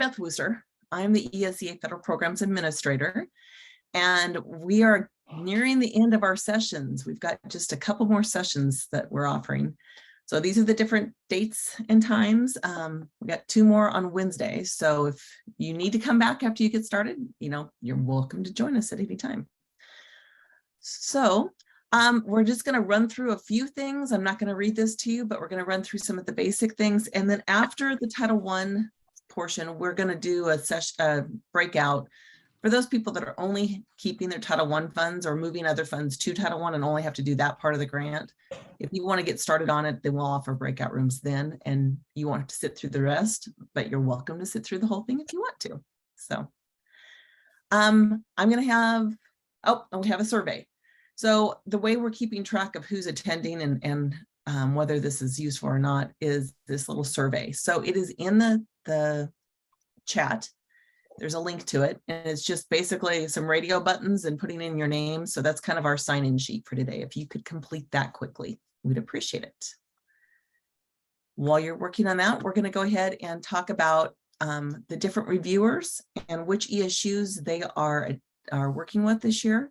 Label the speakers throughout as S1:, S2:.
S1: Beth Wooster. I'm the ESSA Federal Programs Administrator, and we are nearing the end of our sessions. We've got just a couple more sessions that we're offering. So these are the different dates and times. We got 2 more on Wednesday. So if you need to come back after you get started, you're welcome to join us at any time. So we're just going to run through a few things. I'm not going to read this to you, but we're going to run through some of the basic things. And then after the Title I portion, we're going to do a breakout for those people that are only keeping their Title I funds or moving other funds to Title I and only have to do that part of the grant. If you want to get started on it, then we'll offer breakout rooms then, and you won't have to sit through the rest, but you're welcome to sit through the whole thing if you want to. So I'm going to have, we have a survey. So the way we're keeping track of who's attending and whether this is useful or not is this little survey. So it is in the chat. There's a link to it, and it's just basically some radio buttons and putting in your name. So that's kind of our sign-in sheet for today. If you could complete that quickly, we'd appreciate it. While you're working on that, we're going to go ahead and talk about the different reviewers and which ESUs they are working with this year.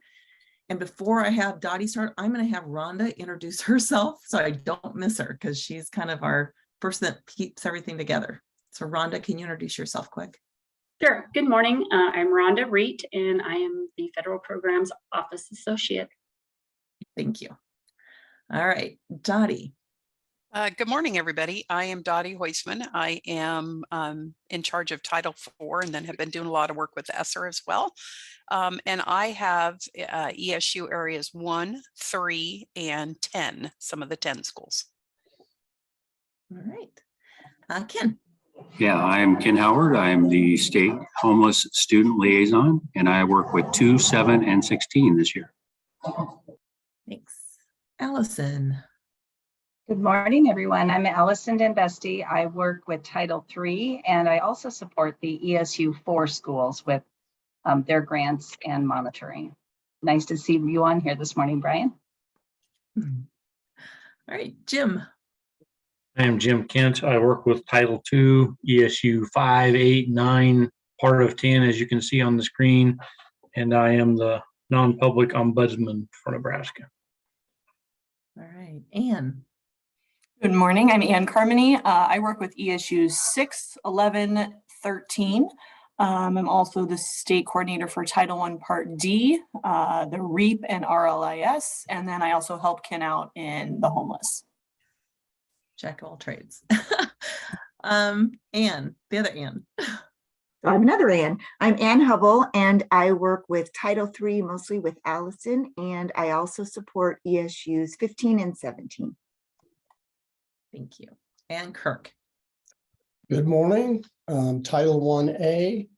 S1: And before I have Dottie start, I'm going to have Rhonda introduce herself so I don't miss her, because she's kind of our person that keeps everything together. So Rhonda, can you introduce yourself quick?
S2: Sure. Good morning. I'm Rhonda Reet, and I am the Federal Programs Office Associate.
S1: Thank you. All right, Dottie.
S3: Good morning, everybody. I am Dottie Hoisman. I am in charge of Title IV and then have been doing a lot of work with ESSA as well. And I have ESU areas 1, 3, and 10, some of the 10 schools.
S1: All right. Ken.
S4: Yeah, I'm Ken Howard. I'm the State Homeless Student Liaison, and I work with 2, 7, and 16 this year.
S1: Thanks. Allison.
S5: Good morning, everyone. I'm Allison Denbesti. I work with Title III, and I also support the ESU 4 schools with their grants and monitoring. Nice to see you on here this morning, Brian.
S1: All right, Jim.
S6: I am Jim Kent. I work with Title II, ESU 5, 8, 9, part of 10, as you can see on the screen, and I am the non-public ombudsman for Nebraska.
S1: All right, Ann.
S7: Good morning. I'm Ann Carmody. I work with ESUs 6, 11, 13. I'm also the state coordinator for Title I Part D, the REAP and RLIS, and then I also help Ken out in the homeless.
S1: Jack of all trades. Ann, the other Ann.
S8: I'm another Ann. I'm Ann Hubble, and I work with Title III, mostly with Allison, and I also support ESUs 15 and 17.
S1: Thank you. And Kirk.
S9: Good morning. Title 1A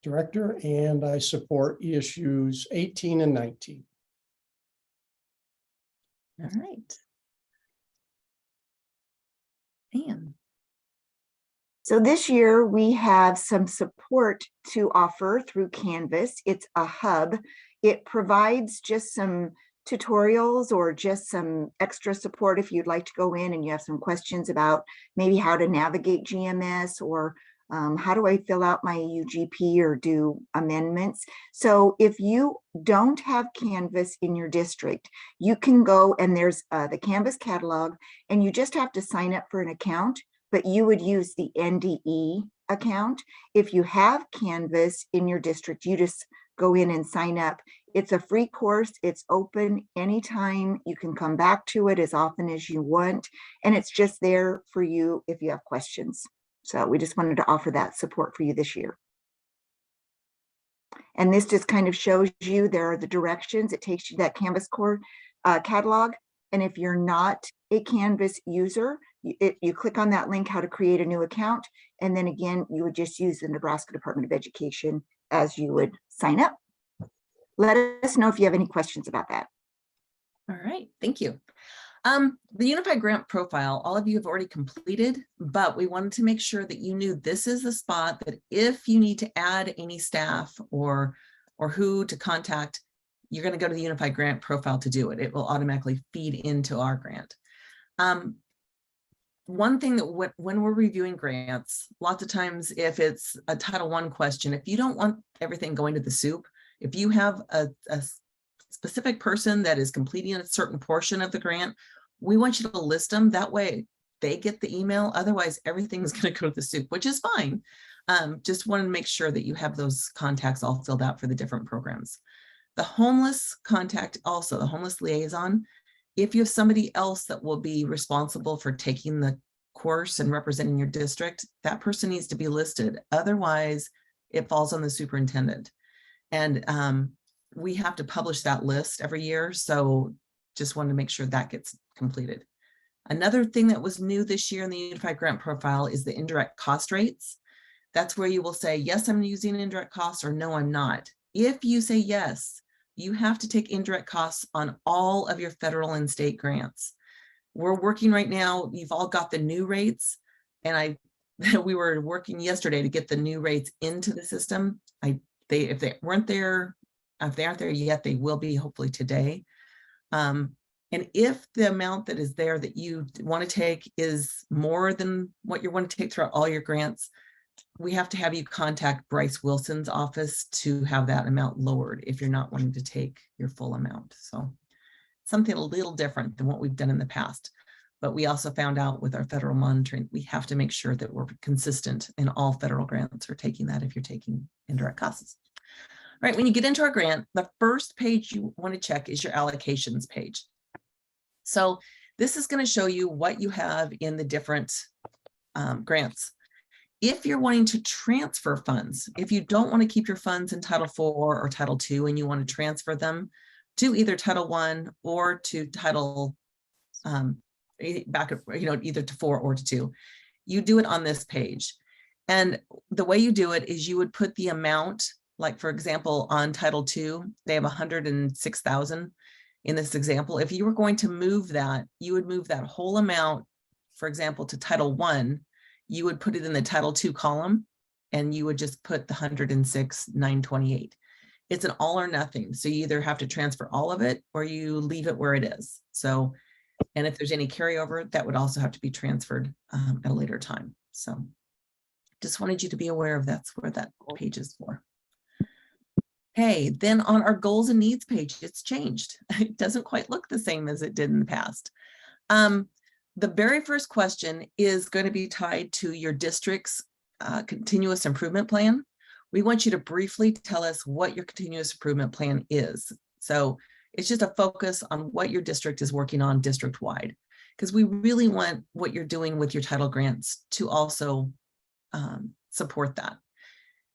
S9: director, and I support ESUs 18 and 19.
S1: All right. Ann.
S8: So this year we have some support to offer through Canvas. It's a hub. It provides just some tutorials or just some extra support if you'd like to go in and you have some questions about maybe how to navigate GMS or how do I fill out my UGP or do amendments. So if you don't have Canvas in your district, you can go and there's the Canvas catalog, and you just have to sign up for an account, but you would use the NDE account. If you have Canvas in your district, you just go in and sign up. It's a free course. It's open anytime. You can come back to it as often as you want, and it's just there for you if you have questions. So we just wanted to offer that support for you this year. And this just kind of shows you, there are the directions. It takes you to that Canvas core catalog. And if you're not a Canvas user, you click on that link, how to create a new account. And then again, you would just use the Nebraska Department of Education as you would sign up. Let us know if you have any questions about that.
S1: All right, thank you. The Unified Grant Profile, all of you have already completed, but we wanted to make sure that you knew this is the spot that if you need to add any staff or who to contact, you're going to go to the Unified Grant Profile to do it. It will automatically feed into our grant. one thing that when we're reviewing grants, lots of times if it's a Title I question, if you don't want everything going to the soup, if you have a specific person that is completing a certain portion of the grant, we want you to list them. That way they get the email. Otherwise, everything is going to go to the soup, which is fine. Just want to make sure that you have those contacts all filled out for the different programs. The homeless contact, also the homeless liaison, if you have somebody else that will be responsible for taking the course and representing your district, that person needs to be listed. Otherwise, it falls on the superintendent. And we have to publish that list every year. So just wanted to make sure that gets completed. Another thing that was new this year in the Unified Grant Profile is the indirect cost rates. That's where you will say, yes, I'm using indirect costs, or no, I'm not. If you say yes, you have to take indirect costs on all of your federal and state grants. We're working right now, you've all got the new rates, and we were working yesterday to get the new rates into the system. If they weren't there, if they aren't there yet, they will be hopefully today. And if the amount that is there that you want to take is more than what you want to take throughout all your grants, we have to have you contact Bryce Wilson's office to have that amount lowered if you're not wanting to take your full amount. So something a little different than what we've done in the past. But we also found out with our federal monitoring, we have to make sure that we're consistent in all federal grants or taking that if you're taking indirect costs. All right, when you get into our grant, the first page you want to check is your allocations page. So this is going to show you what you have in the different grants. If you're wanting to transfer funds, if you don't want to keep your funds in Title IV or Title II and you want to transfer them to either Title I or to Title either to 4 or to 2, you do it on this page. And the way you do it is you would put the amount, like for example, on Title II, they have 106,000 in this example. If you were going to move that, you would move that whole amount, for example, to Title I, you would put it in the Title II column and you would just put the 106,928. It's an all or nothing. So you either have to transfer all of it or you leave it where it is. So, and if there's any carryover, that would also have to be transferred at a later time. So just wanted you to be aware of that's where that page is for. Hey, then on our goals and needs page, it's changed. It doesn't quite look the same as it did in the past. The very first question is going to be tied to your district's continuous improvement plan. We want you to briefly tell us what your continuous improvement plan is. So it's just a focus on what your district is working on district-wide, because we really want what you're doing with your title grants to also support that.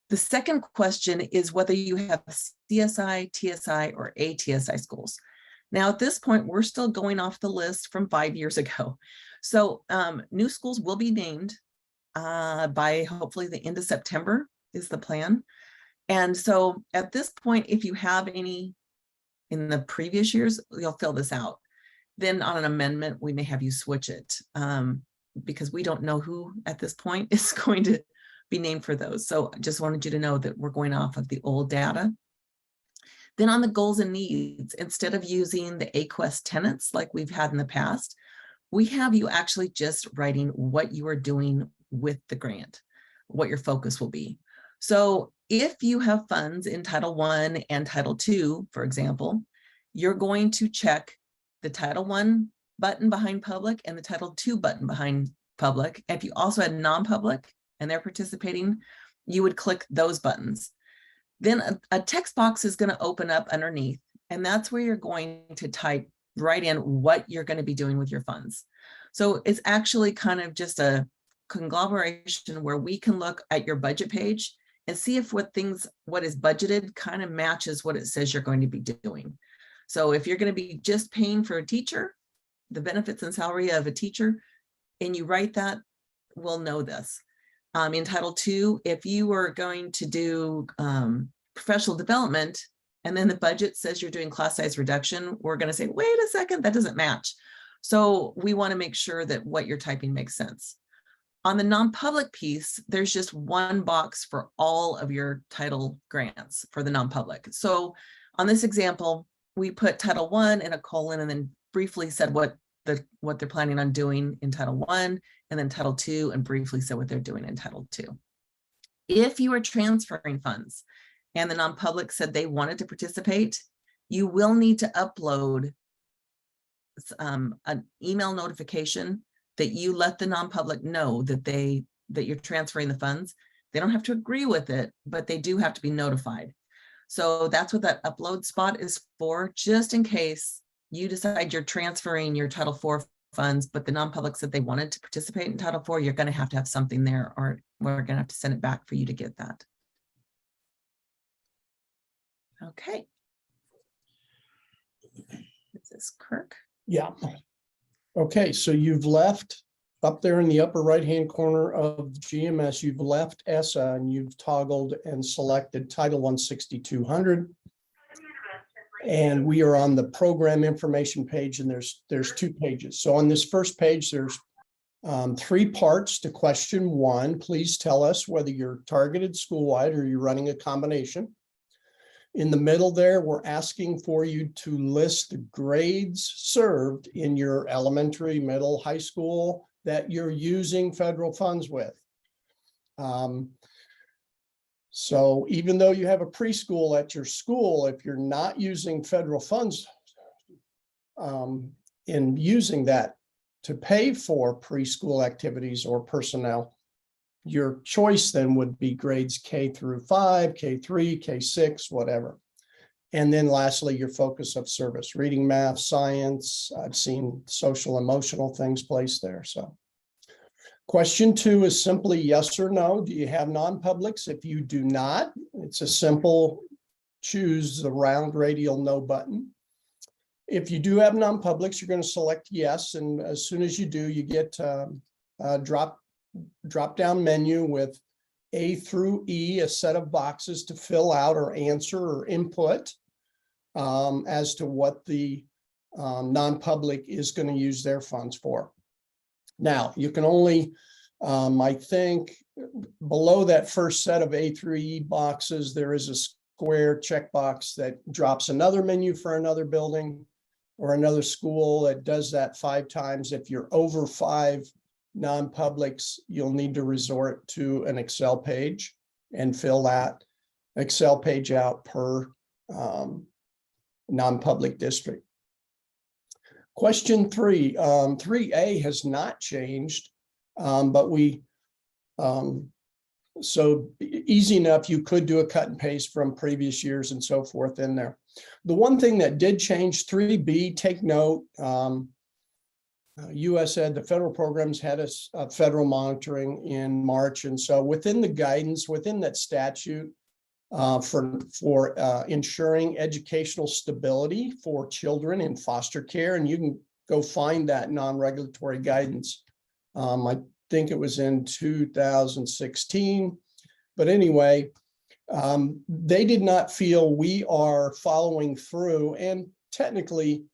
S1: The second question is whether you have CSI, TSI, or ATSI schools. Now, at this point, we're still going off the list from 5 years ago. So new schools will be named by hopefully the end of September is the plan. And so at this point, if you have any in the previous years, you'll fill this out. Then on an amendment, we may have you switch it because we don't know who at this point is going to be named for those. So I just wanted you to know that we're going off of the old data. Then on the goals and needs, instead of using the AQuest tenets like we've had in the past, we have you actually just writing what you are doing with the grant, what your focus will be. So if you have funds in Title I and Title II, for example, you're going to check the Title I button behind public and the Title II button behind public. If you also had non-public and they're participating, you would click those buttons. Then a text box is going to open up underneath, and that's where you're going to type right in what you're going to be doing with your funds. So it's actually kind of just a conglomeration where we can look at your budget page and see if what is budgeted kind of matches what it says you're going to be doing. So if you're going to be just paying for a teacher, the benefits and salary of a teacher, and you write that, we'll know this. In Title II, if you are going to do professional development, and then the budget says you're doing class size reduction, we're going to say, wait a second, that doesn't match. So we want to make sure that what you're typing makes sense. On the non-public piece, there's just one box for all of your title grants for the non-public. So on this example, we put Title I in a colon and then briefly said what what they're planning on doing in Title I, and then Title II, and briefly say what they're doing in Title II. If you are transferring funds and the non-public said they wanted to participate, you will need to upload an email notification that you let the non-public know that you're transferring the funds. They don't have to agree with it, but they do have to be notified. So that's what that upload spot is for, just in case you decide you're transferring your Title IV funds, but the non-public said they wanted to participate in Title IV, you're going to have something there, or we're going to have to send it back for you to get that. Okay. This is Kirk.
S9: Yeah. Okay, so you've left up there in the upper right-hand corner of GMS, you've left ESSA and you've toggled and selected Title I 6200. And we are on the program information page, and there's 2 pages. So on this first page, there's 3 parts to question 1. Please tell us whether you're targeted school-wide or you're running a combination. In the middle there, we're asking for you to list the grades served in your elementary, middle, high school that you're using federal funds with. So even though you have a preschool at your school, if you're not using federal funds in using that to pay for preschool activities or personnel, your choice then would be grades K through 5, K3, K6, whatever. And then lastly, your focus of service, reading, math, science. I've seen social, emotional things placed there. So question 2 is simply yes or no. Do you have non-publics? If you do not, it's a simple choose the round radial no button. If you do have non-publics, you're going to select yes. And as soon as you do, you get a drop down menu with A through E, a set of boxes to fill out or answer or input as to what the non-public is going to use their funds for. Now, you can only, I think, below that first set of A through E boxes, there is a square checkbox that drops another menu for another building or another school. That does that 5 times. If you're over 5 non-publics, you'll need to resort to an Excel page and fill that Excel page out per non-public district. Question 3, 3A has not changed, but so easy enough, you could do a cut and paste from previous years and so forth in there. The one thing that did change, 3B, take note, USAID, the federal programs had a federal monitoring in March. And so within the guidance, within that statute for ensuring educational stability for children in foster care, and you can go find that non-regulatory guidance. I think it was in 2016, but anyway, they did not feel we are following through. And technically,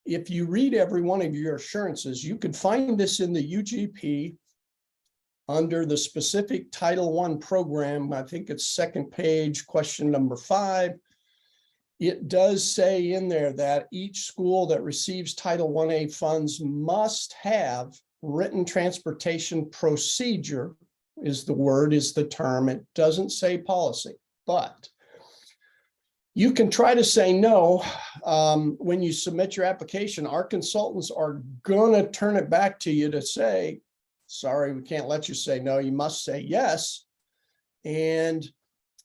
S9: if you read every one of your assurances, you could find this in the UGP under the specific Title I program. I think it's 2nd page, question number 5. It does say in there that each school that receives Title 1A funds must have written transportation procedure is the term. It doesn't say policy, but you can try to say no. When you submit your application, our consultants are going to turn it back to you to say, sorry, we can't let you say no, you must say yes. And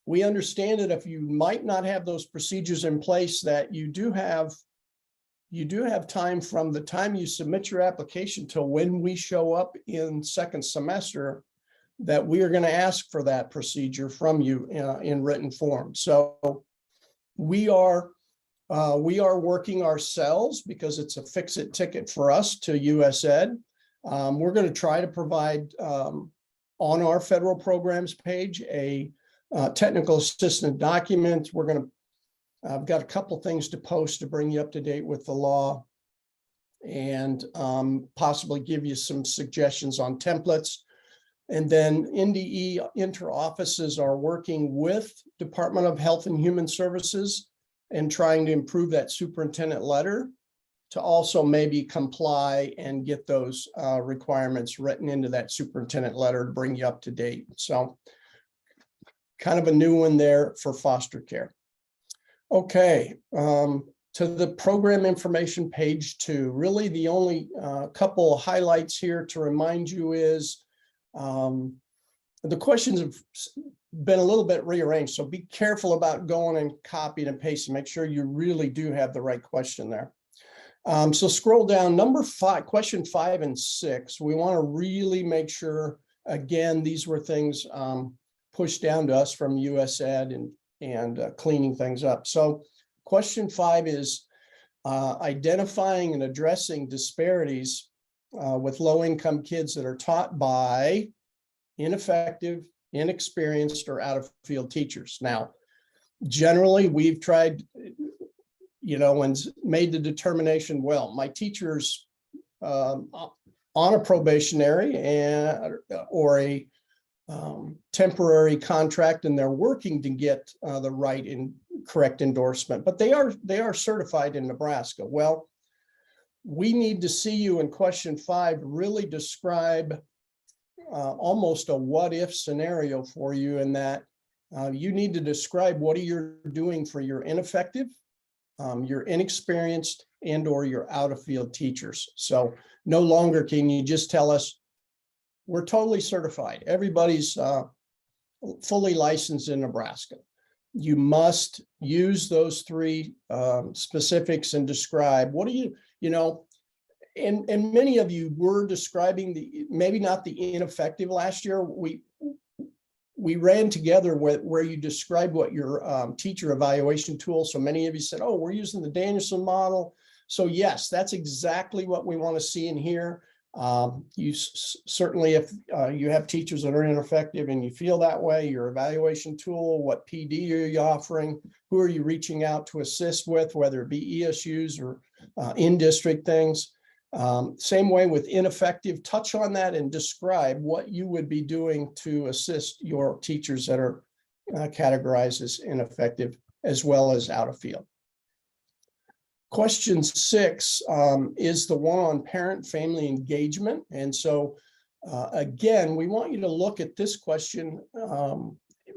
S9: we understand that if you might not have those procedures in place, that you do have time from the time you submit your application till when we show up in 2nd semester, that we are going to ask for that procedure from you in written form. So we are working ourselves, because it's a fix-it ticket for us, to USAID. We're going to try to provide on our federal programs page a technical assistance document. I've got a couple things to post to bring you up to date with the law, and possibly give you some suggestions on templates. And then NDE inter-offices are working with Department of Health and Human Services and trying to improve that superintendent letter. to also maybe comply and get those requirements written into that superintendent letter to bring you up to date. So kind of a new one there for foster care. Okay, to the program information page 2. Really the only couple of highlights here to remind you is the questions have been a little bit rearranged, so be careful about going and copying and pasting. Make sure you really do have the right question there. So scroll down, number 5, question 5 and 6. We want to really make sure, again, these were things pushed down to us from USAID and cleaning things up. So question 5 is identifying and addressing disparities with low-income kids that are taught by ineffective, inexperienced, or out-of-field teachers. Now, generally, we've tried, and made the determination, well, my teacher's on a probationary or a temporary contract, and they're working to get the right and correct endorsement, but they are certified in Nebraska. Well, we need to see you in question 5 really describe almost a what if scenario for you, in that you need to describe what you're doing for your ineffective, your inexperienced, and or your out of field teachers. So no longer can you just tell us we're totally certified, everybody's fully licensed in Nebraska. You must use those 3 specifics and describe what do and many of you were describing maybe not the ineffective last year. We ran together where you described what your teacher evaluation tool. So many of you said, oh, we're using the Danielson model. So yes, that's exactly what we want to see in here. You certainly, if you have teachers that are ineffective and you feel that way, your evaluation tool, what PD are you offering? Who are you reaching out to assist with, whether it be ESUs or in-district things? Same way with ineffective, touch on that and describe what you would be doing to assist your teachers that are categorized as ineffective, as well as out of field. Question 6 is the one on parent-family engagement. And so again, we want you to look at this question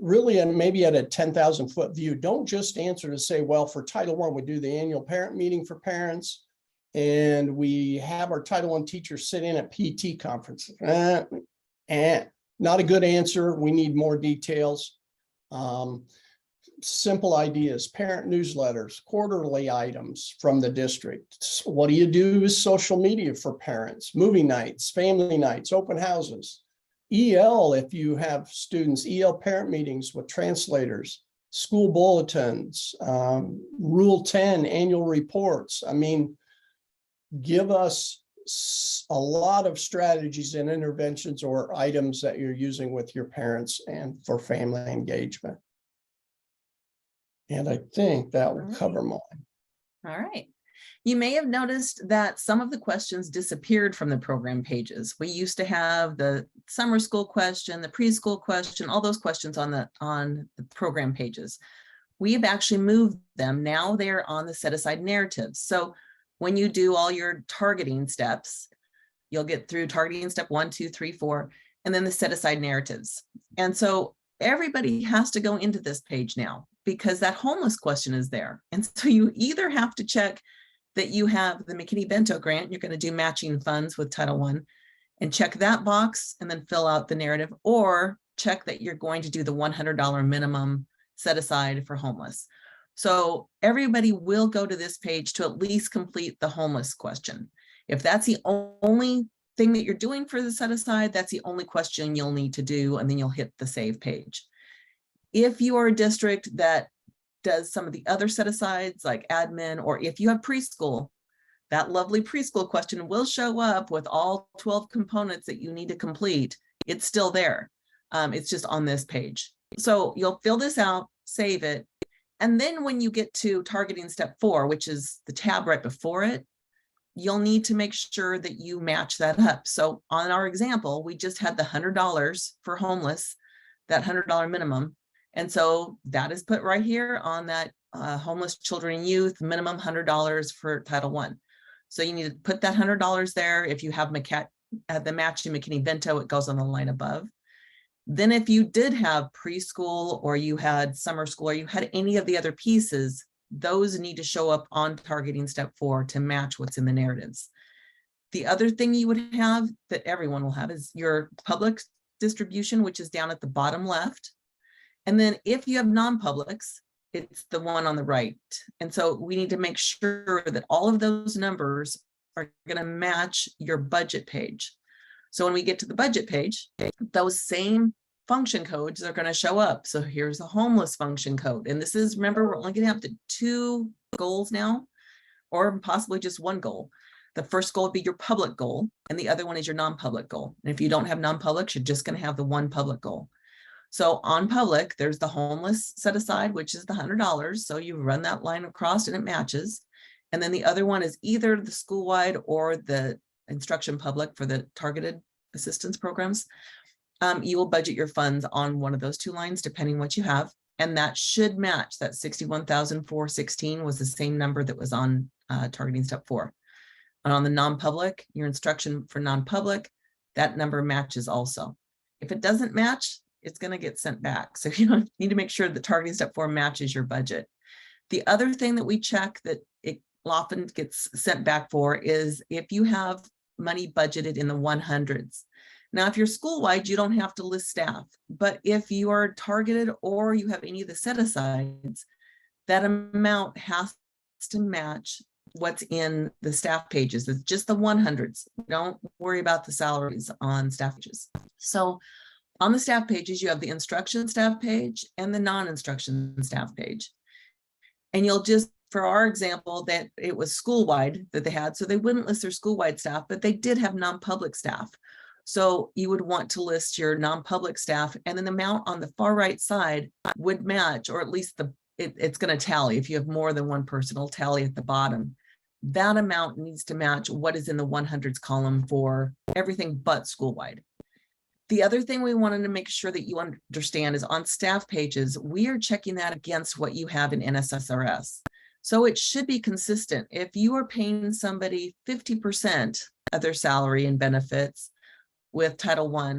S9: really and maybe at a 10,000 foot view. Don't just answer to say, well, for Title I, we do the annual parent meeting for parents, and we have our Title I teachers sit in at PT conferences. Not a good answer. We need more details. Simple ideas, parent newsletters, quarterly items from the district. What do you do with social media for parents? Movie nights, family nights, open houses. EL, if you have students, EL parent meetings with translators, school bulletins, Rule 10 annual reports. I mean, give us a lot of strategies and interventions or items that you're using with your parents and for family engagement. And I think that will cover mine.
S1: All right. You may have noticed that some of the questions disappeared from the program pages. We used to have the summer school question, the preschool question, all those questions on the program pages. We've actually moved them. Now they're on the set aside narratives. So when you do all your targeting steps, you'll get through targeting step 1, 2, 3, 4, and then the set aside narratives. And so everybody has to go into this page now because that homeless question is there. And so you either have to check that you have the McKinney-Bento grant, you're going to do matching funds with Title I, and check that box and then fill out the narrative, or check that you're going to do the $100 minimum set aside for homeless. So everybody will go to this page to at least complete the homeless question. If that's the only thing that you're doing for the set aside, that's the only question you'll need to do, and then you'll hit the save page. If you are a district that does some of the other set asides like admin, or if you have preschool, that lovely preschool question will show up with all 12 components that you need to complete. It's still there. It's just on this page. So you'll fill this out, save it. And then when you get to targeting step 4, which is the tab right before it, you'll need to make sure that you match that up. So on our example, we just had the $100 for homeless, that $100 minimum. And so that is put right here on that homeless children and youth minimum $100 for Title I. So you need to put that $100 there. If you have the matching McKinney-Vento, it goes on the line above. Then if you did have preschool or you had summer school or you had any of the other pieces, those need to show up on targeting step 4 to match what's in the narratives. The other thing you would have that everyone will have is your public distribution, which is down at the bottom left. And then if you have non-publics, it's the one on the right. And so we need to make sure that all of those numbers are going to match your budget page. So when we get to the budget page, those same function codes are going to show up. So here's the homeless function code. And this is, remember, we're only going to have the 2 goals now, or possibly just 1 goal. The first goal would be your public goal, and the other one is your non-public goal. And if you don't have non-publics, you're just going to have the 1 public goal. So on public, there's the homeless set aside, which is the $100. So you run that line across and it matches. And then the other one is either the school-wide or the instruction public for the targeted assistance programs. You will budget your funds on one of those 2 lines, depending what you have. And that should match. That 61,416 was the same number that was on targeting step 4. And on the non-public, your instruction for non-public, that number matches also. If it doesn't match, it's going to get sent back. So you need to make sure that targeting step 4 matches your budget. The other thing that we check that it often gets sent back for is if you have money budgeted in the 100s. Now, if you're school-wide, you don't have to list staff, but if you are targeted or you have any of the set-asides, that amount has to match what's in the staff pages. It's just the 100s. Don't worry about the salaries on staff pages. So on the staff pages, you have the instruction staff page and the non-instruction staff page. And you'll just, for our example, that it was school-wide that they had, so they wouldn't list their school-wide staff, but they did have non-public staff. So you would want to list your non-public staff, and then the amount on the far right side would match, or at least it's going to tally. If you have more than 1 person, it'll tally at the bottom. That amount needs to match what is in the 100s column for everything but school-wide. The other thing we wanted to make sure that you understand is on staff pages, we are checking that against what you have in NSSRS. So it should be consistent. If you are paying somebody 50% of their salary and benefits with Title I,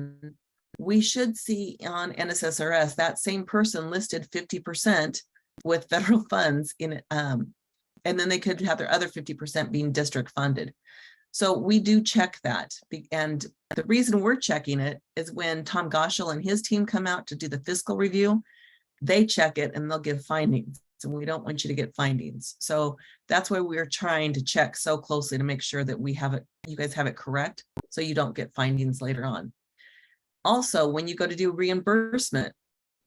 S1: we should see on NSSRS that same person listed 50% with federal funds in it, and then they could have their other 50% being district funded. So we do check that. And the reason we're checking it is when Tom Goschel and his team come out to do the fiscal review, they check it and they'll give findings. So we don't want you to get findings. So that's why we're trying to check so closely to make sure that we have it, you guys have it correct, so you don't get findings later on. Also, when you go to do reimbursement,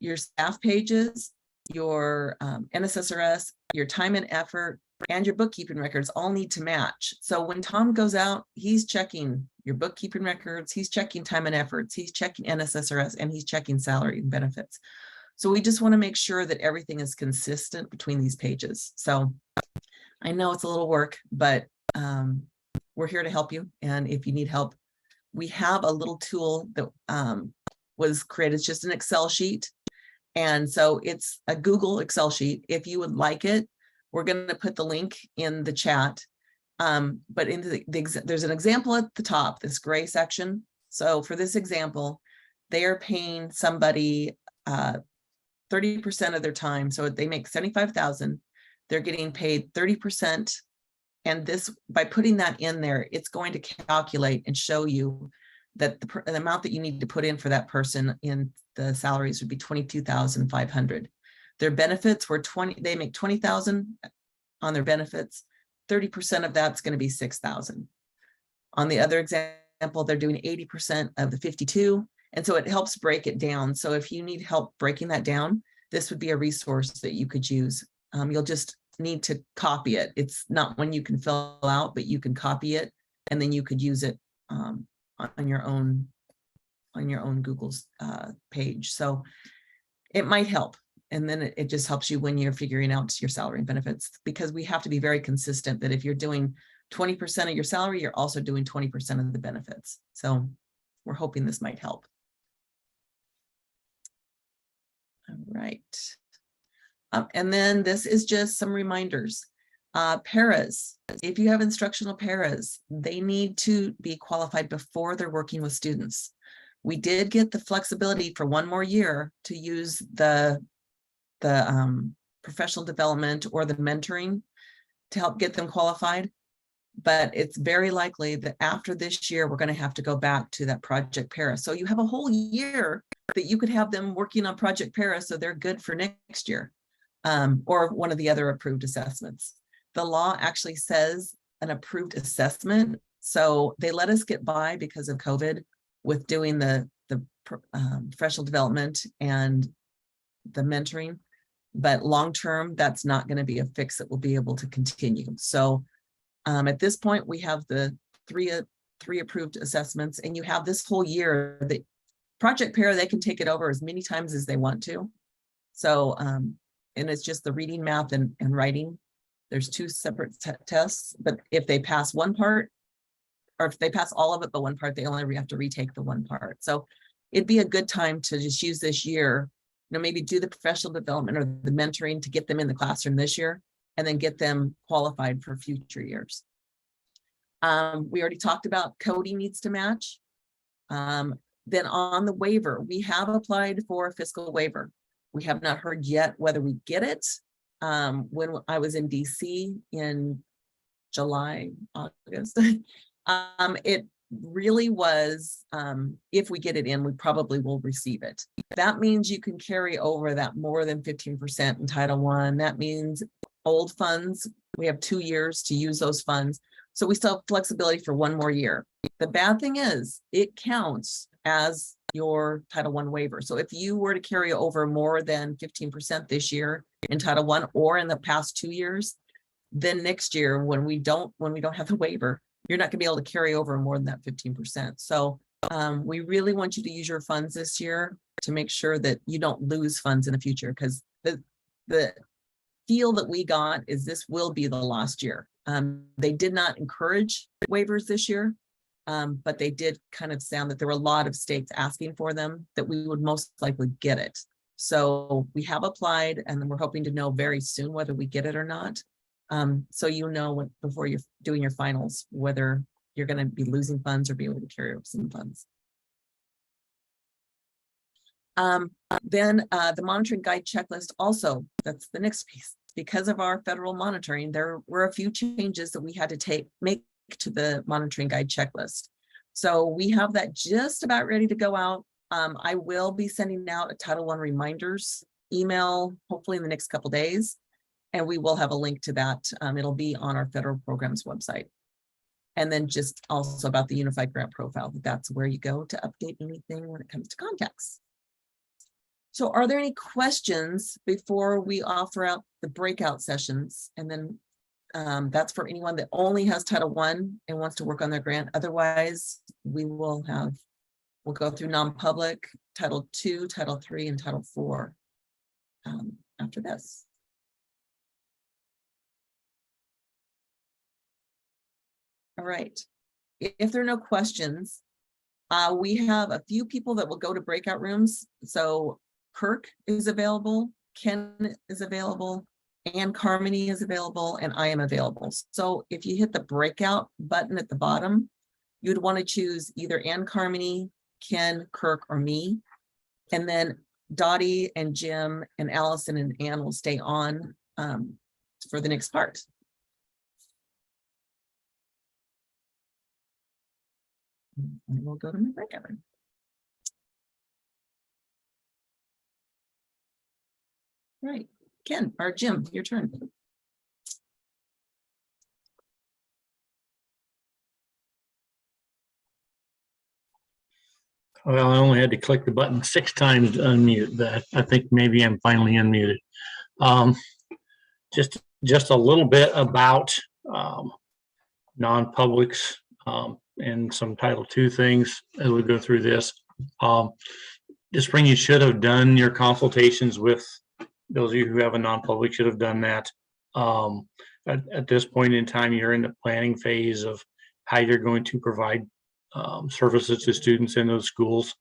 S1: your staff pages, your NSSRS, your time and effort, and your bookkeeping records all need to match. So when Tom goes out, he's checking your bookkeeping records, he's checking time and efforts, he's checking NSSRS, and he's checking salary and benefits. So we just want to make sure that everything is consistent between these pages. So I know it's a little work, but we're here to help you. And if you need help, we have a little tool that was created. It's just an Excel sheet. And so it's a Google Excel sheet. If you would like it, we're going to put the link in the chat. But in there's an example at the top, this gray section. So for this example, they are paying somebody 30% of their time. So they make $75,000. They're getting paid 30%. And this, by putting that in there, it's going to calculate and show you that the amount that you need to put in for that person in the salaries would be $22,500. Their benefits were they make $20,000 on their benefits. 30% of that's going to be $6,000. On the other example, they're doing 80% of the 52. And so it helps break it down. So if you need help breaking that down, this would be a resource that you could use. You'll just need to copy it. It's not one you can fill out, but you can copy it, and then you could use it on your own Google's page. So it might help. And then it just helps you when you're figuring out your salary and benefits, because we have to be very consistent that if you're doing 20% of your salary, you're also doing 20% of the benefits. So we're hoping this might help. All right. And then this is just some reminders. Paras, if you have instructional paras, they need to be qualified before they're working with students. We did get the flexibility for one more year to use the professional development or the mentoring to help get them qualified. But it's very likely that after this year, we're going to have to go back to that Project Para. So you have a whole year that you could have them working on Project Para, so they're good for next year, or one of the other approved assessments. The law actually says an approved assessment. So they let us get by because of COVID with doing the professional development and the mentoring. But long-term, that's not going to be a fix that will be able to continue. So at this point, we have the three approved assessments, and you have this whole year that Project Para, they can take it over as many times as they want to. So, and it's just the reading, math, and writing. There's two separate tests, but if they pass one part, or if they pass all of it but one part, they only have to retake the one part. So it'd be a good time to just use this year, maybe do the professional development or the mentoring to get them in the classroom this year, and then get them qualified for future years. We already talked about coding needs to match. Then on the waiver, we have applied for a fiscal waiver. We have not heard yet whether we get it. When I was in DC in July, August, it really was, if we get it in, we probably will receive it. That means you can carry over that more than 15% in Title I. That means old funds, we have 2 years to use those funds. So we still have flexibility for one more year. The bad thing is it counts as your Title I waiver. So if you were to carry over more than 15% this year in Title I or in the past 2 years, then next year when we don't have the waiver, you're not gonna be able to carry over more than that 15%. So we really want you to use your funds this year to make sure that you don't lose funds in the future, because the feel that we got is this will be the last year. They did not encourage waivers this year, but they did kind of sound that there were a lot of states asking for them, that we would most likely get it. So we have applied, and then we're hoping to know very soon whether we get it or not. So you know before you're doing your finals, whether you're going to be losing funds or be able to carry over some funds. Then the monitoring guide checklist also, that's the next piece. Because of our federal monitoring, there were a few changes that we had to make to the monitoring guide checklist. So we have that just about ready to go out. I will be sending out a Title I reminders email, hopefully in the next couple days, and we will have a link to that. It'll be on our federal programs website. And then just also about the unified grant profile, that's where you go to update anything when it comes to contacts. So are there any questions before we offer out the breakout sessions? And then that's for anyone that only has Title I and wants to work on their grant. Otherwise, we'll go through non-public, Title II, Title III, and Title IV after this. All right, if there are no questions, we have a few people that will go to breakout rooms. So Kirk is available, Ken is available, Ann Carmody is available, and I am available. So if you hit the breakout button at the bottom, you'd want to choose either Ann Carmody, Ken, Kirk, or me. And then Dottie and Jim and Allison and Ann will stay on for the next part. And we'll go to my breakout room. Right, Ken or Jim, your turn.
S6: Well, I only had to click the button 6 times to unmute, but I think maybe I'm finally unmuted. Just a little bit about non-publics and some Title II things as we go through this. This spring, you should have done your consultations with those of you who have a non-public. Should have done that. At this point in time, you're in the planning phase of how you're going to provide services to students in those schools.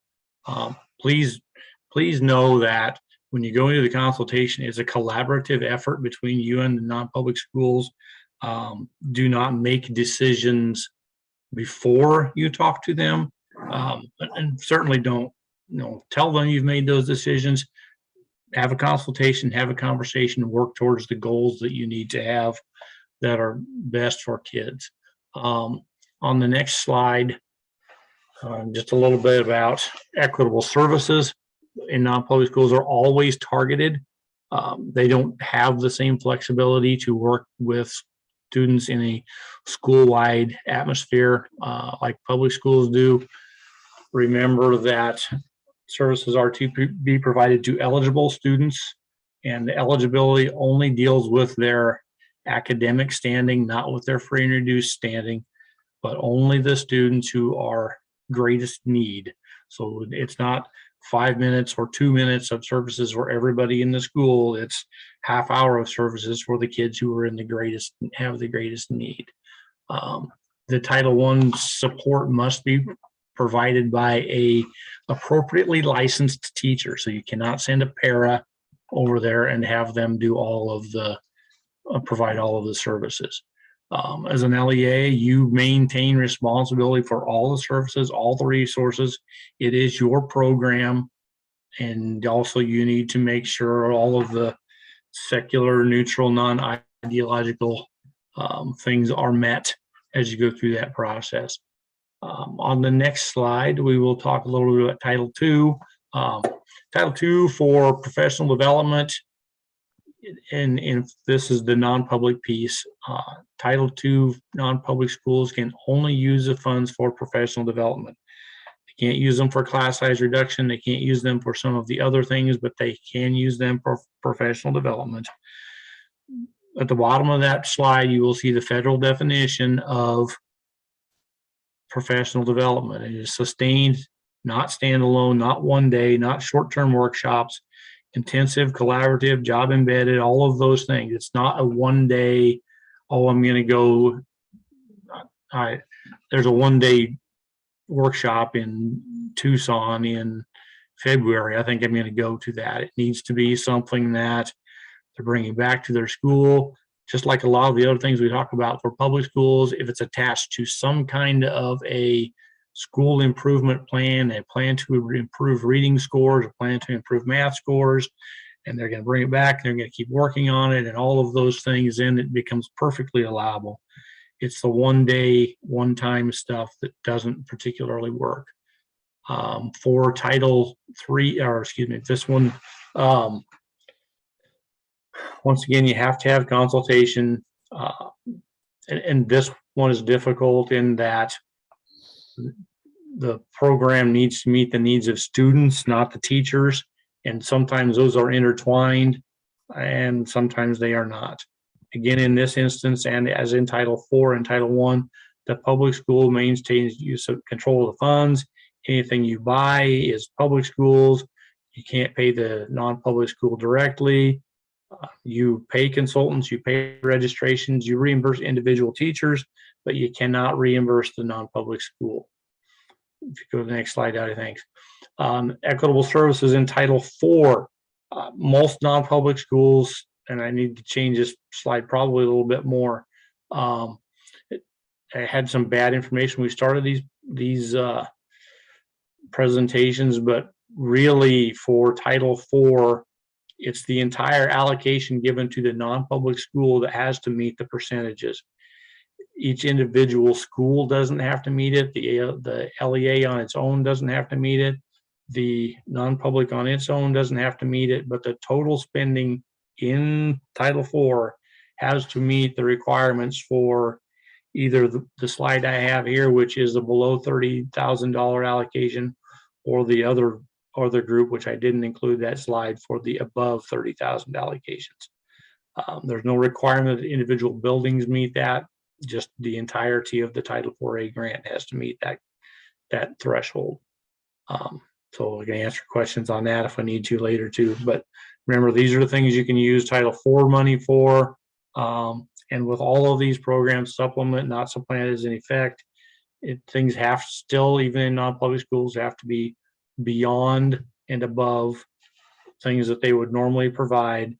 S6: Please know that when you go into the consultation, it's a collaborative effort between you and the non-public schools. Do not make decisions before you talk to them. And certainly don't, tell them you've made those decisions. Have a consultation, have a conversation, work towards the goals that you need to have that are best for kids. On the next slide, just a little bit about equitable services in non-public schools are always targeted. They don't have the same flexibility to work with students in a school-wide atmosphere like public schools do. Remember that services are to be provided to eligible students, and the eligibility only deals with their academic standing, not with their free and reduced standing, but only the students who are greatest need. So it's not 5 minutes or 2 minutes of services for everybody in the school. It's half hour of services for the kids who are have the greatest need. The Title I support must be provided by a appropriately licensed teacher. So you cannot send a para over there and have them do all of the, provide all of the services. As an LEA, you maintain responsibility for all the services, all the resources. It is your program. And also you need to make sure all of the secular, neutral, non-ideological things are met as you go through that process. On the next slide, we will talk a little bit about Title II. Title II for professional development, and this is the non-public piece. Title II non-public schools can only use the funds for professional development. They can't use them for class size reduction. They can't use them for some of the other things, but they can use them for professional development. At the bottom of that slide, you will see the federal definition of professional development. It is sustained, not standalone, not one day, not short-term workshops, intensive, collaborative, job embedded, all of those things. It's not a one day, oh, I'm going to go, there's a one-day workshop in Tucson in February. I think I'm going to go to that. It needs to be something that they're bringing back to their school. Just like a lot of the other things we talk about for public schools, if it's attached to some kind of a school improvement plan, a plan to improve reading scores, a plan to improve math scores, and they're going to bring it back, and they're going to keep working on it, and all of those things, then it becomes perfectly allowable. It's the one day, one time stuff that doesn't particularly work. For Title III, or excuse me, this one, once again, you have to have consultation, and this one is difficult in that the program needs to meet the needs of students, not the teachers, and sometimes those are intertwined, and sometimes they are not. Again, in this instance, and as in Title IV and Title I, the public school maintains use of control of the funds. Anything you buy is public schools. You can't pay the non-public school directly. You pay consultants, you pay registrations, you reimburse individual teachers, but you cannot reimburse the non-public school. If you go to the next slide, I think. Equitable services in Title IV. Most non-public schools, and I need to change this slide probably a little bit more. I had some bad information. We started these presentations, but really for Title IV, it's the entire allocation given to the non-public school that has to meet the percentages. Each individual school doesn't have to meet it. The LEA on its own doesn't have to meet it. The non-public on its own doesn't have to meet it, but the total spending in Title IV has to meet the requirements for either the slide I have here, which is the below $30,000 allocation, or the other group, which I didn't include that slide, for the above 30,000 allocations. There's no requirement that individual buildings meet that. Just the entirety of the Title IV-A grant has to meet that threshold. So I can answer questions on that if I need to later too. But remember, these are the things you can use Title IV money for. And with all of these programs, supplement, not supplant, is in effect. Things have still, even in non-public schools, have to be beyond and above things that they would normally provide.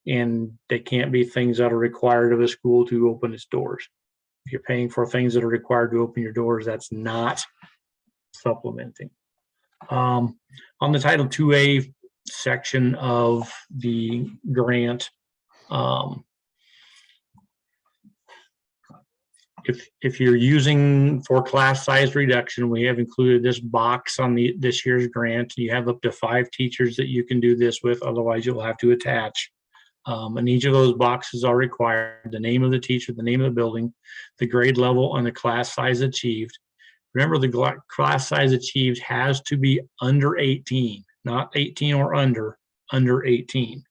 S6: and they can't be things that are required of a school to open its doors. If you're paying for things that are required to open your doors, that's not supplementing. On the Title IIA section of the grant, if you're using for class size reduction, we have included this box on this year's grant. You have up to 5 teachers that you can do this with, otherwise you'll have to attach. And each of those boxes are required: the name of the teacher, the name of the building, the grade level, and the class size achieved. Remember, the class size achieved has to be under 18, not 18 or under 18.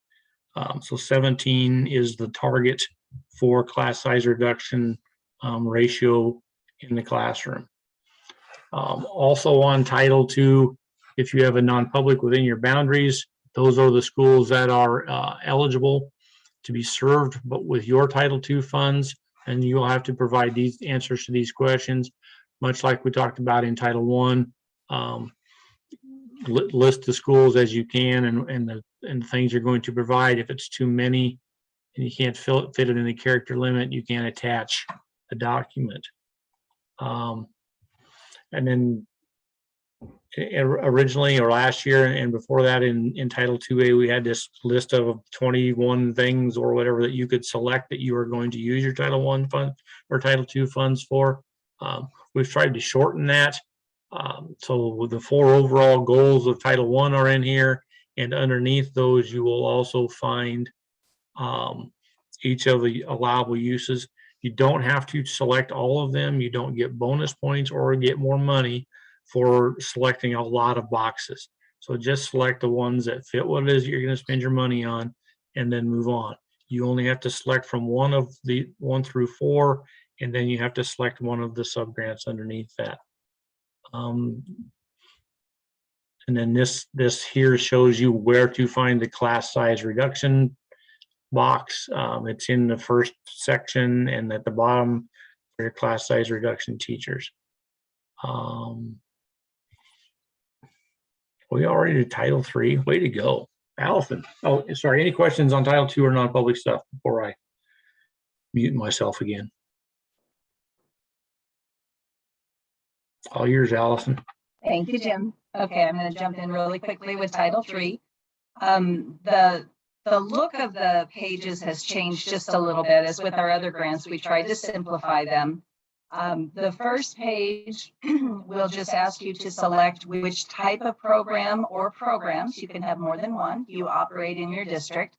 S6: So 17 is the target for class size reduction ratio in the classroom. Also on Title II, if you have a non-public within your boundaries, those are the schools that are eligible to be served, but with your Title II funds, and you'll have to provide these answers to these questions, much like we talked about in Title I. List the schools as you can and the things you're going to provide. If it's too many and you can't fit it in the character limit, you can't attach a document. And then originally, or last year and before that, in Title IIA, we had this list of 21 things or whatever that you could select that you are going to use your Title I fund or Title II funds for. We've tried to shorten that. So the 4 overall goals of Title I are in here, and underneath those you will also find each of the allowable uses. You don't have to select all of them. You don't get bonus points or get more money for selecting a lot of boxes. So just select the ones that fit what it is you're going to spend your money on, and then move on. You only have to select from 1 through 4, and then you have to select one of the sub-grants underneath that. And then this here shows you where to find the class size reduction box. It's in the first section, and at the bottom for your class size reduction teachers. We already did Title III. Way to go, Allison. Oh, sorry. Any questions on Title II or non-public stuff before I mute myself again? All yours, Allison.
S5: Thank you, Jim. Okay, I'm going to jump in really quickly with Title III. The look of the pages has changed just a little bit. As with our other grants, we tried to simplify them. The first page will just ask you to select which type of program or programs, you can have more than one, you operate in your district.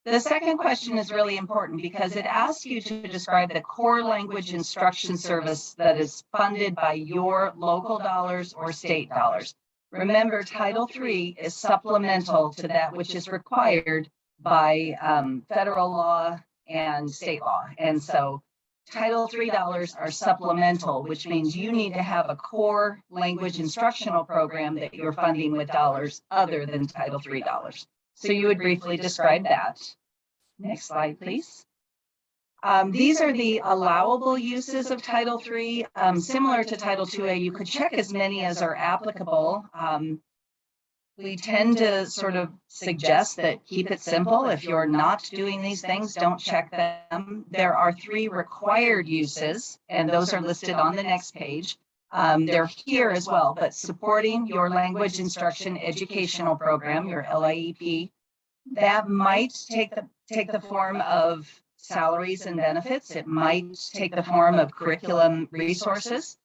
S5: The second question is really important because it asks you to describe the core language instruction service that is funded by your local dollars or state dollars. Remember, Title III is supplemental to that which is required by federal law and state law. And so Title III dollars are supplemental, which means you need to have a core language instructional program that you're funding with dollars other than Title III dollars. So you would briefly describe that. Next slide, please. These are the allowable uses of Title III. Similar to Title IIA, you could check as many as are applicable. We tend to sort of suggest that keep it simple. If you're not doing these things, don't check them. There are 3 required uses, and those are listed on the next page. They're here as well, but supporting your language instruction educational program, your LIEP, that might take the form of salaries and benefits. It might take the form of curriculum resources.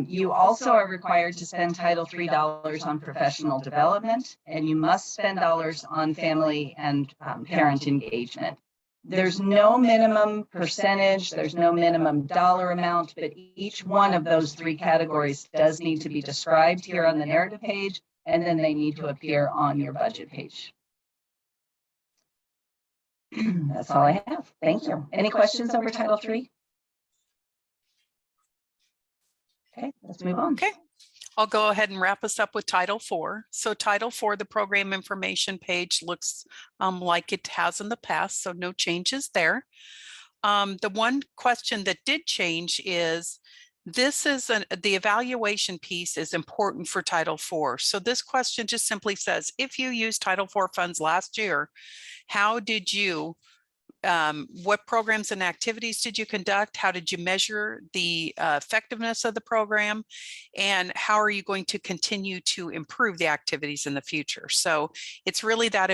S5: You also are required to spend Title III dollars on professional development, and you must spend dollars on family and parent engagement. There's no minimum percentage, there's no minimum dollar amount, but each one of those 3 categories does need to be described here on the narrative page, and then they need to appear on your budget page. That's all I have. Thank you. Any questions over Title III? Okay, let's move on.
S3: Okay, I'll go ahead and wrap us up with Title IV. So Title IV, the program information page looks like it has in the past, so no changes there. The one question that did change is This is the evaluation piece is important for Title IV. So this question just simply says, if you used Title IV funds last year, how did you, what programs and activities did you conduct? How did you measure the effectiveness of the program? And how are you going to continue to improve the activities in the future? So it's really that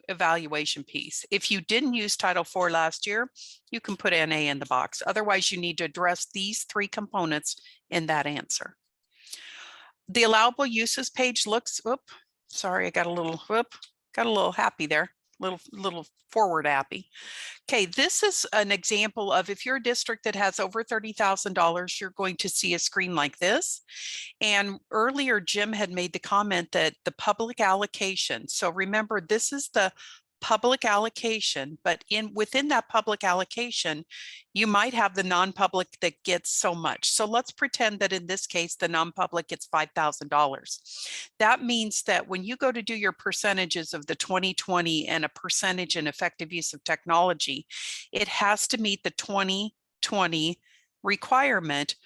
S3: evaluation piece. If you didn't use Title IV last year, you can put NA in the box. Otherwise, you need to address these three components in that answer. The allowable uses page looks, sorry, I got a little happy there, little forward happy. Okay, this is an example of if you're a district that has over $30,000, you're going to see a screen like this. And earlier, Jim had made the comment that the public allocation. So remember, this is the public allocation, but within that public allocation, you might have the non-public that gets so much. So let's pretend that in this case, the non-public gets $5,000. That means that when you go to do your percentages of the 2020 and a percentage in effective use of technology, it has to meet the 2020 requirement.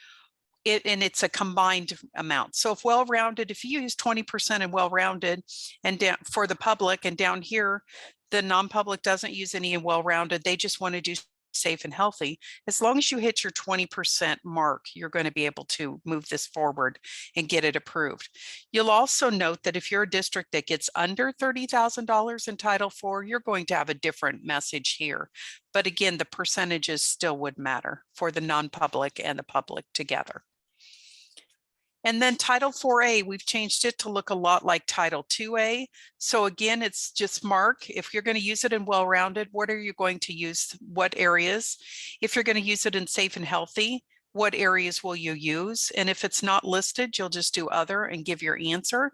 S3: And it's a combined amount. So if well-rounded, if you use 20% and well-rounded and down for the public, and down here, the non-public doesn't use any and well-rounded, they just want to do safe and healthy. As long as you hit your 20% mark, you're going to be able to move this forward and get it approved. You'll also note that if you're a district that gets under $30,000 in Title IV, you're going to have a different message here. But again, the percentages still would matter for the non-public and the public together. And then Title 4A, we've changed it to look a lot like Title 2A. So again, it's just mark. If you're going to use it in well-rounded, what are you going to use? What areas? If you're going to use it in safe and healthy, what areas will you use? And if it's not listed, you'll just do other and give your answer.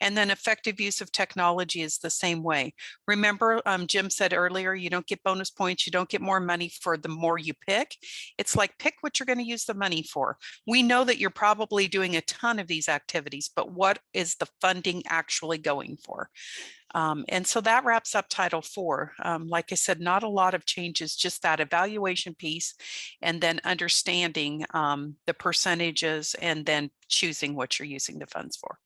S3: And then effective use of technology is the same way. Remember, Jim said earlier, you don't get bonus points. You don't get more money for the more you pick. It's like, pick what you're going to use the money for. We know that you're probably doing a ton of these activities, but what is the funding actually going for? And so that wraps up Title IV. Like I said, not a lot of changes, just that evaluation piece, and then understanding the percentages, and then choosing what you're using the funds for.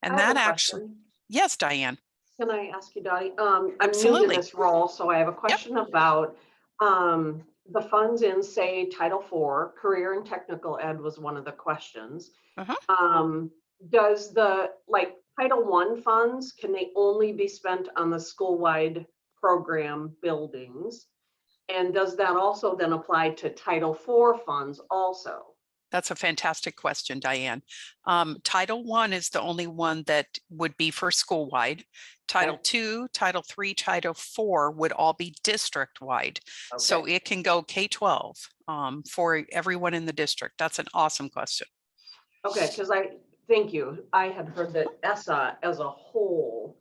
S3: And that actually, yes, Diane.
S10: Can I ask you, Dottie? I'm
S3: Absolutely.
S10: new to this role, so I have a question about the funds in, say, Title IV. Career and technical ed was one of the questions. Does the Title I funds, can they only be spent on the school-wide program buildings? And does that also then apply to Title IV funds also?
S3: That's a fantastic question, Diane. Title I is the only one that would be for school-wide. Title II, Title III, Title IV would all be district-wide. Okay. So it can go K-12 for everyone in the district. That's an awesome question.
S10: Okay, because thank you. I had heard that ESSA as a whole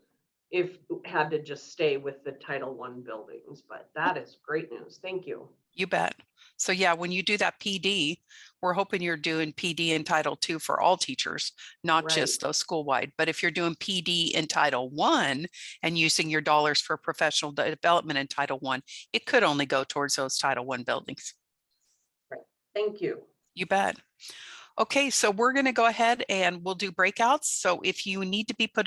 S10: had to just stay with the Title I buildings, but that is great news. Thank you.
S3: You bet. So yeah, when you do that PD, we're hoping you're doing PD in Title II for all teachers, not just those school-wide. But if you're doing PD in Title I and using your dollars for professional development in Title I, it could only go towards those Title I buildings.
S10: Right. Thank you.
S3: You bet. Okay, so we're going to go ahead and we'll do breakouts. So if you need to be put